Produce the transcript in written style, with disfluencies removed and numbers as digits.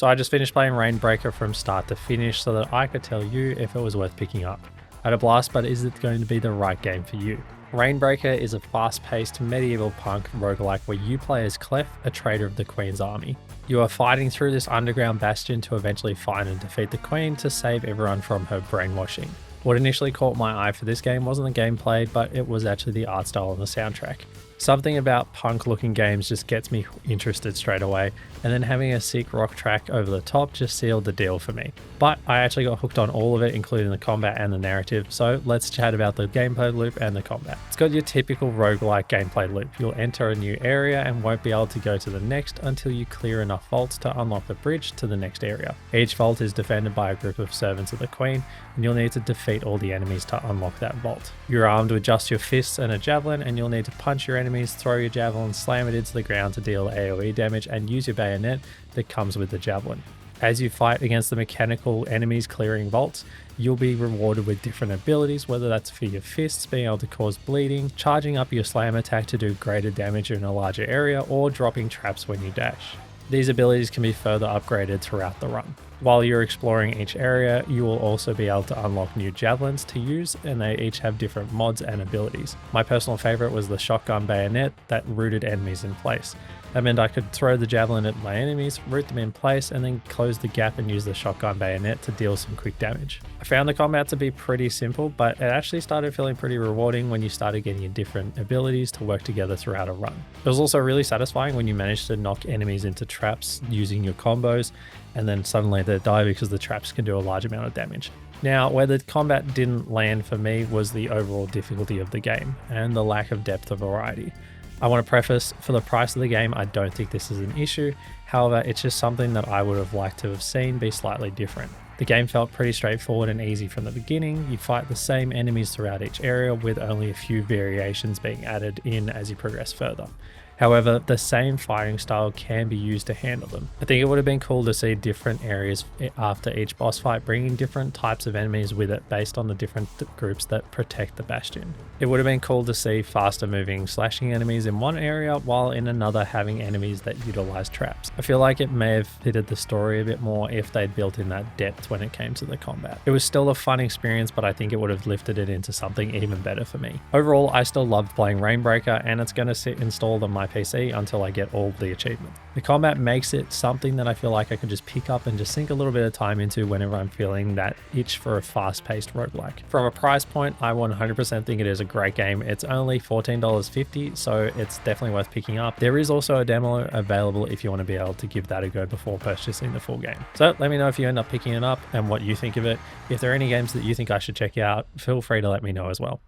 So I just finished playing Reignbreaker from start to finish so that I could tell you if it was worth picking up. I had a blast, but is it going to be the right game for you? Reignbreaker is a fast-paced medieval punk roguelike where you play as Clef, a traitor of the Queen's army. You are fighting through this underground bastion to eventually find and defeat the Queen to save everyone from her brainwashing. What initially caught my eye for this game wasn't the gameplay, but it was actually the art style and the soundtrack. Something about punk looking games just gets me interested straight away, and then having a sick rock track over the top just sealed the deal for me. But I actually got hooked on all of it, including the combat and the narrative, so let's chat about the gameplay loop and the combat. It's got your typical roguelike gameplay loop. You'll enter a new area and won't be able to go to the next until you clear enough vaults to unlock the bridge to the next area. Each vault is defended by a group of servants of the Queen, and you'll need to defeat all the enemies to unlock that vault. You're armed with just your fists and a javelin, and you'll need to punch your enemies, throw your javelin, slam it into the ground to deal AoE damage, and use your bayonet that comes with the javelin. As you fight against the mechanical enemies clearing vaults, you'll be rewarded with different abilities, whether that's for your fists being able to cause bleeding, charging up your slam attack to do greater damage in a larger area, or dropping traps when you dash. These abilities can be further upgraded throughout the run. While you're exploring each area, you will also be able to unlock new javelins to use, and they each have different mods and abilities. My personal favorite was the shotgun bayonet that rooted enemies in place. That meant I could throw the javelin at my enemies, root them in place, and then close the gap and use the shotgun bayonet to deal some quick damage. I found the combat to be pretty simple, but it actually started feeling pretty rewarding when you started getting your different abilities to work together throughout a run. It was also really satisfying when you managed to knock enemies into traps using your combos, and then suddenly they die because the traps can do a large amount of damage. Now, where the combat didn't land for me was the overall difficulty of the game and the lack of depth of variety. I want to preface, for the price of the game, I don't think this is an issue. However, it's just something that I would have liked to have seen be slightly different. The game felt pretty straightforward and easy from the beginning. You fight the same enemies throughout each area with only a few variations being added in as you progress further. However, the same fighting style can be used to handle them. I think it would have been cool to see different areas after each boss fight, bringing different types of enemies with it based on the different groups that protect the bastion. It would have been cool to see faster moving slashing enemies in one area while in another having enemies that utilize traps. I feel like it may have fitted the story a bit more if they'd built in that depth when it came to the combat. It was still a fun experience, but I think it would have lifted it into something even better for me. Overall, I still loved playing Reignbreaker, and it's going to sit installed on my PC until I get all the achievements. The combat makes it something that I feel like I can just pick up and just sink a little bit of time into whenever I'm feeling that itch for a fast-paced roguelike. From a price point, I 100% think it is a great game. It's only $14.50, so it's definitely worth picking up. There is also a demo available if you want to be able to give that a go before purchasing the full game. So let me know if you end up picking it up and what you think of it. If there are any games that you think I should check out, feel free to let me know as well.